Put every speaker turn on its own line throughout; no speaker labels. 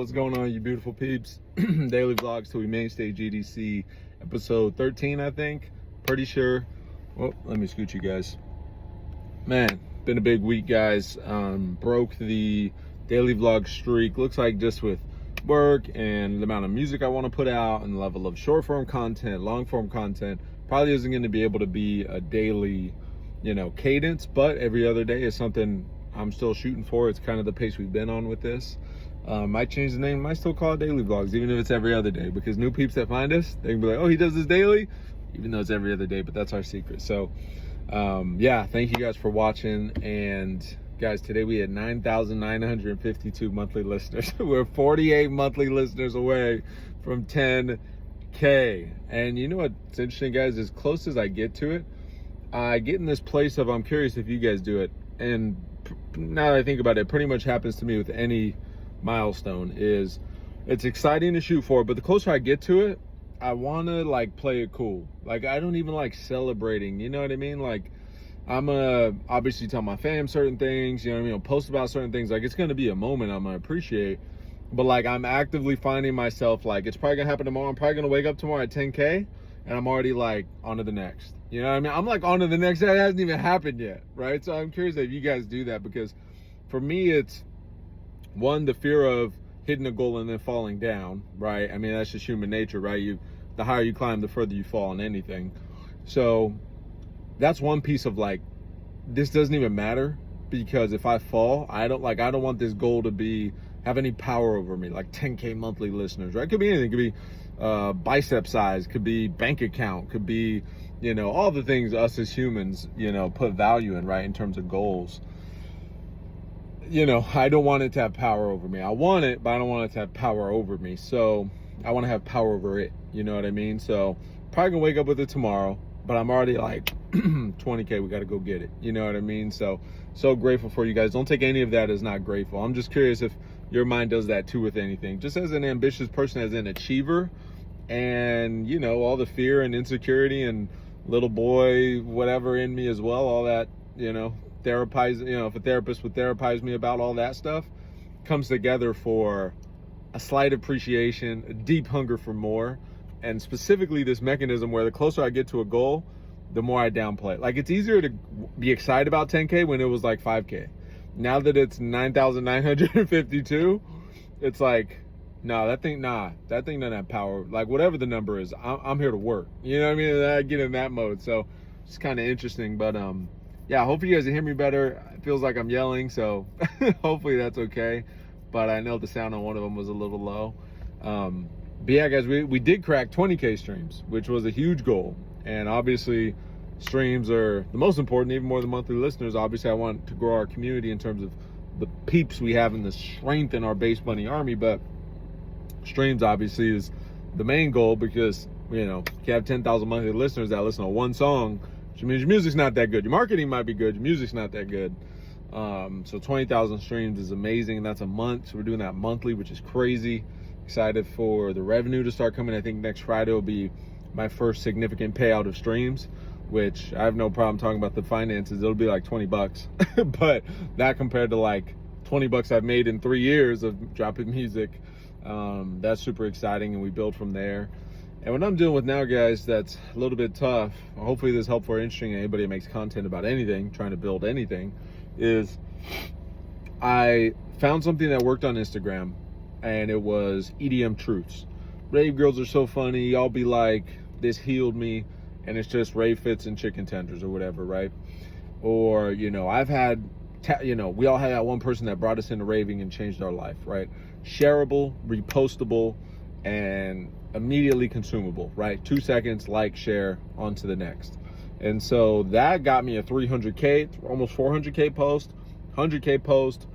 What's going on, you beautiful peeps? Daily vlogs to main stage EDC episode 13, I think. Pretty sure. Well, let me scoot you guys. Man, been a big week, guys. Broke the daily vlog streak. Looks like just with work and the amount of music I want to put out and the level of short form content, long form content, probably isn't going to be able to be a daily, cadence, but every other day is something I'm still shooting for. It's kind of the pace we've been on with this. Might change the name, might still call it daily vlogs, even if it's every other day, because new peeps that find us, they can be like, oh, he does this daily, even though it's every other day, but that's our secret. So yeah, thank you guys for watching. And guys, today we had 9,952 monthly listeners. We're 48 monthly listeners away from 10K. And you know what's interesting, guys? As close as I get to it, I get in this place of, I'm curious if you guys do it. And now that I think about it, it pretty much happens to me with any milestone. Is it's exciting to shoot for, but the closer I get to it, I want to like play it cool. Like, I don't even like celebrating, you know what I mean? Like, I'm gonna obviously tell my fam certain things, you know what I mean? I'll post about certain things. Like, it's gonna be a moment I'm gonna appreciate, but like, I'm actively finding myself like, it's probably gonna happen tomorrow. I'm probably gonna wake up tomorrow at 10K and I'm already like on to the next, you know what I mean? I'm like on to the next. That hasn't even happened yet, right? So I'm curious if you guys do that, because for me, it's one, the fear of hitting a goal and then falling down, right? I mean, that's just human nature, right? The higher you climb, the further you fall in anything. So that's one piece of like, this doesn't even matter, because if I fall, I don't want this goal to have any power over me, like 10K monthly listeners, right? It could be anything. It could be bicep size, could be bank account, could be, all the things us as humans, put value in, right? In terms of goals. I don't want it to have power over me. I want it, but I don't want it to have power over me. So I want to have power over it. You know what I mean? So probably gonna wake up with it tomorrow, but I'm already like 20K, we got to go get it. You know what I mean? So grateful for you guys. Don't take any of that as not grateful. I'm just curious if your mind does that too with anything. Just as an ambitious person, as an achiever, and all the fear and insecurity and little boy whatever in me as well, all that, therapize, if a therapist would therapize me about all that stuff, comes together for a slight appreciation, a deep hunger for more, and specifically this mechanism where the closer I get to a goal, the more I downplay it. Like, it's easier to be excited about 10K when it was like 5K. Now that it's 9,952, it's like, that thing doesn't have power. Like, whatever the number is, I'm here to work. You know what I mean? And I get in that mode. So it's kind of interesting, but yeah, hopefully you guys can hear me better. It feels like I'm yelling, so hopefully that's okay. But I know the sound on one of them was a little low. But yeah, guys, we did crack 20K streams, which was a huge goal. And obviously, streams are the most important, even more than monthly listeners. Obviously, I want to grow our community in terms of the peeps we have and the strength in our base money army. But streams obviously is the main goal, because, you have 10,000 monthly listeners that listen to one song, which means your music's not that good. Your marketing might be good, your music's not that good. So 20,000 streams is amazing, and that's a month. So we're doing that monthly, which is crazy. Excited for the revenue to start coming. I think next Friday will be my first significant payout of streams, which I have no problem talking about the finances. It'll be like 20 bucks, but that compared to like 20 bucks I've made in 3 years of dropping music, that's super exciting, and we build from there. And what I'm doing with now, guys, that's a little bit tough, hopefully this is helpful or interesting to anybody that makes content about anything, trying to build anything, is I found something that worked on Instagram, and it was EDM truths. Rave girls are so funny. Y'all be like, this healed me, and it's just rave fits and chicken tenders or whatever, right? Or, I've had, we all had that one person that brought us into raving and changed our life, right? Shareable, repostable, and immediately consumable, right? 2 seconds, like, share, on to the next. And so that got me a 300K, almost 400K post, 100K post,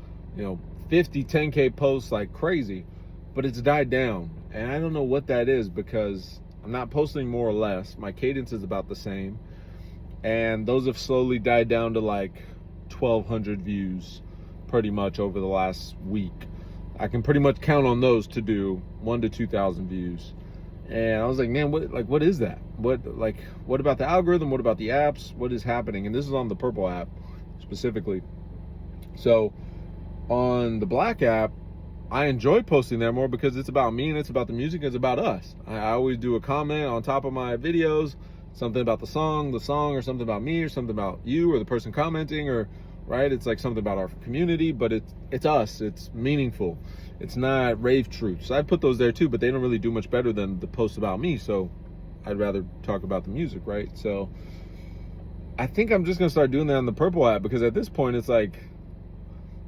50, 10K posts like crazy, but it's died down. And I don't know what that is, because I'm not posting more or less. My cadence is about the same. And those have slowly died down to like 1,200 views pretty much over the last week. I can pretty much count on those to do 1,000 to 2,000 views. And I was like, man, what is that? What about the algorithm? What about the apps? What is happening? And this is on the Purple app specifically. So on the Black app, I enjoy posting there more because it's about me and it's about the music. It's about us. I always do a comment on top of my videos, something about the song, or something about me, or something about you, or the person commenting, or right. It's like something about our community, but it's us. It's meaningful. It's not rave truths. I put those there too, but they don't really do much better than the post about me. So I'd rather talk about the music, right? So I think I'm just gonna start doing that on the Purple app, because at this point it's like,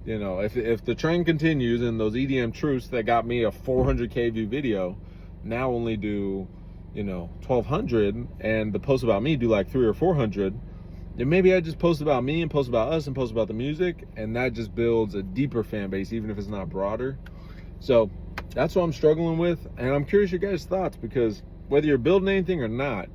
you know, if the trend continues and those EDM truths that got me a 400K view video now only do, you know, 1,200, and the post about me do like 300 or 400, then maybe I just post about me and post about us and post about the music, and that just builds a deeper fan base, even if it's not broader. So that's what I'm struggling with, and I'm curious your guys' thoughts, because whether you're building anything or not,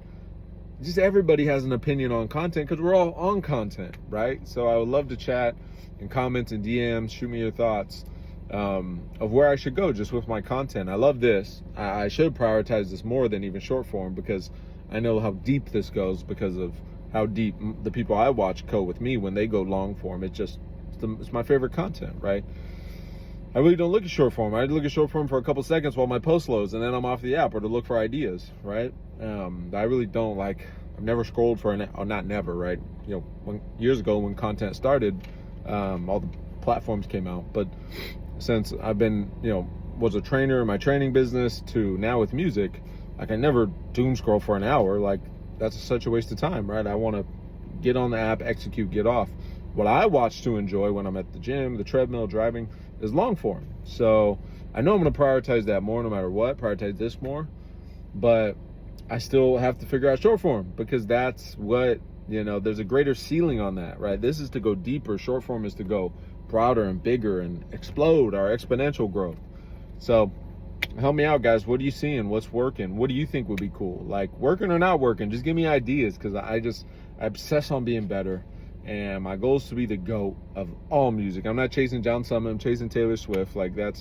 just everybody has an opinion on content, because we're all on content, right? So I would love to chat and comments and DMs, shoot me your thoughts of where I should go just with my content. I love this. I should prioritize this more than even short form, because I know how deep this goes, because of how deep the people I watch go with me when they go long form. It's my favorite content, right? I really don't look at short form. I look at short form for a couple seconds while my post loads, and then I'm off the app, or to look for ideas, right? I really don't like, I've never scrolled for not never, right? You know, years ago when content started, all the platforms came out, but since I've been, you know, was a trainer in my training business to now with music, like I never doom scroll for an hour. Like that's such a waste of time, right? I want to get on the app, execute, get off. What I watch to enjoy when I'm at the gym, the treadmill, driving, is long form. So I know I'm going to prioritize that more no matter what, prioritize this more, but I still have to figure out short form, because that's what, you know, there's a greater ceiling on that, right? This is to go deeper. Short form is to go broader and bigger and explode our exponential growth. So help me out, guys. What are you seeing? What's working? What do you think would be cool? Like, working or not working, just give me ideas, because I obsess on being better. And my goal is to be the GOAT of all music. I'm not chasing John Summit. I'm chasing Taylor Swift. Like, I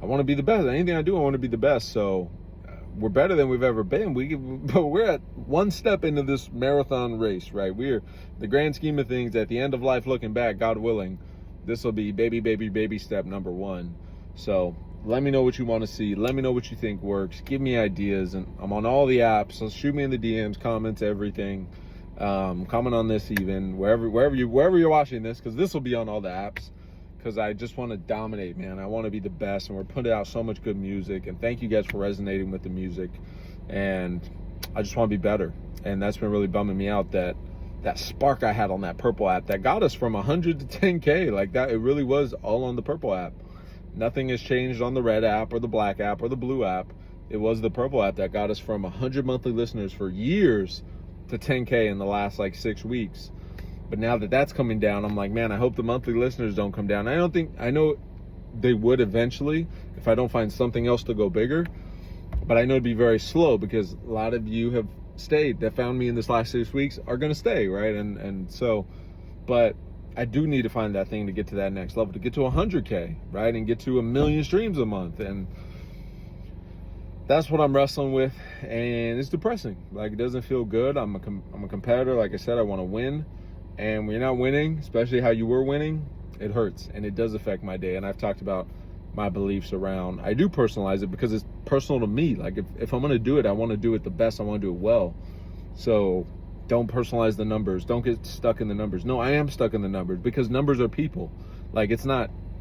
want to be the best. Anything I do, I want to be the best. So we're better than we've ever been. But we're at one step into this marathon race, right? We're, the grand scheme of things, at the end of life, looking back, God willing, this will be baby step number one. So let me know what you want to see. Let me know what you think works. Give me ideas. And I'm on all the apps. So shoot me in the DMs, comments, everything. Comment on this, even wherever you're watching this, because this will be on all the apps, because I just want to dominate, man. I want to be the best, and we're putting out so much good music, and thank you guys for resonating with the music, and I just want to be better. And that's been really bumming me out, that spark I had on that Purple app that got us from 100 to 10K, like that. It really was all on the Purple app. Nothing has changed on the Red app or the Black app or the Blue app. It was the Purple app that got us from 100 monthly listeners for years to 10K in the last like 6 weeks. But now that that's coming down, I'm like, man, I hope the monthly listeners don't come down. I know they would eventually if I don't find something else to go bigger, but I know it'd be very slow, because a lot of you have stayed, that found me in this last 6 weeks, are going to stay, right? And so, but I do need to find that thing to get to that next level, to get to 100K, right? And get to 1 million streams a month. And that's what I'm wrestling with, and it's depressing. Like, it doesn't feel good. I'm a competitor. Like I said, I want to win, and when you're not winning, especially how you were winning, it hurts, and it does affect my day. And I've talked about my beliefs around, I do personalize it because it's personal to me. Like, if I'm going to do it, I want to do it the best. I want to do it well. So don't personalize the numbers. Don't get stuck in the numbers. No, I am stuck in the numbers, because numbers are people. Like,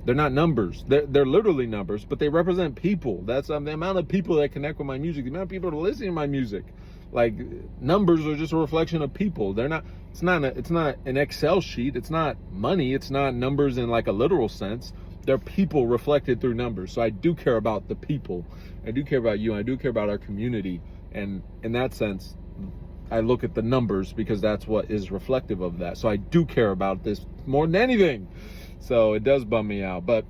they're not numbers. They're literally numbers, but they represent people. That's the amount of people that connect with my music, the amount of people that are listening to my music. Like, numbers are just a reflection of people. It's not an Excel sheet. It's not money. It's not numbers in like a literal sense. They're people reflected through numbers. So I do care about the people. I do care about you. I do care about our community. And in that sense, I look at the numbers because that's what is reflective of that. So I do care about this more than anything. So it does bum me out. But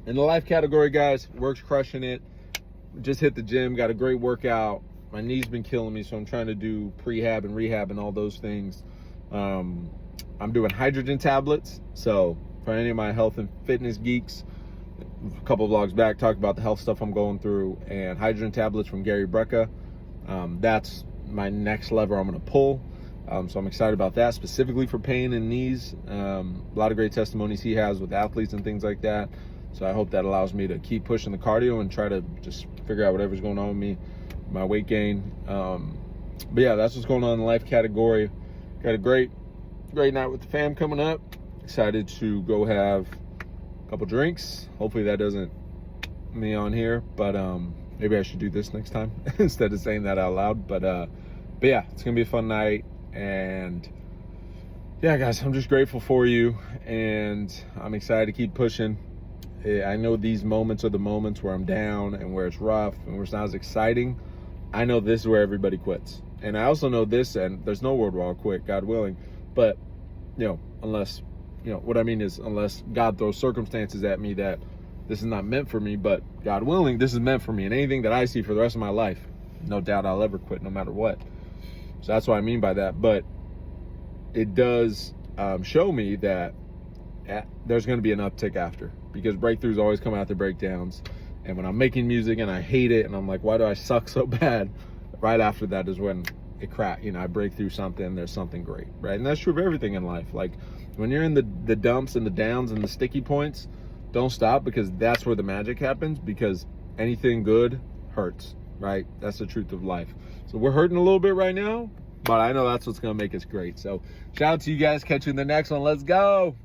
in the life category, guys, work's crushing it. Just hit the gym, got a great workout. My knee's been killing me, so I'm trying to do prehab and rehab and all those things. I'm doing hydrogen tablets. So for any of my health and fitness geeks, a couple of vlogs back, talked about the health stuff I'm going through, and hydrogen tablets from Gary Brecka. That's my next lever I'm going to pull. So I'm excited about that, specifically for pain and knees. A lot of great testimonies he has with athletes and things like that. So I hope that allows me to keep pushing the cardio and try to just figure out whatever's going on with me, my weight gain. But yeah, that's what's going on in the life category. Got a great night with the fam coming up. Excited to go have a couple drinks. Hopefully that doesn't me on here, but maybe I should do this next time instead of saying that out loud. But yeah, it's gonna be a fun night. And yeah, guys, I'm just grateful for you, and I'm excited to keep pushing. I know these moments are the moments where I'm down and where it's rough and where it's not as exciting. I know this is where everybody quits. And I also know this, and there's no world where I'll quit, God willing. But, unless, what I mean is unless God throws circumstances at me that this is not meant for me, but God willing, this is meant for me. And anything that I see for the rest of my life, no doubt I'll ever quit no matter what. So that's what I mean by that. But it does show me that there's going to be an uptick after, because breakthroughs always come after breakdowns. And when I'm making music and I hate it and I'm like, why do I suck so bad? Right after that is when it I break through something, there's something great, right? And that's true of everything in life. Like when you're in the dumps and the downs and the sticky points, don't stop, because that's where the magic happens, because anything good hurts, right? That's the truth of life. So we're hurting a little bit right now, but I know that's what's going to make us great. So shout out to you guys. Catch you in the next one. Let's go.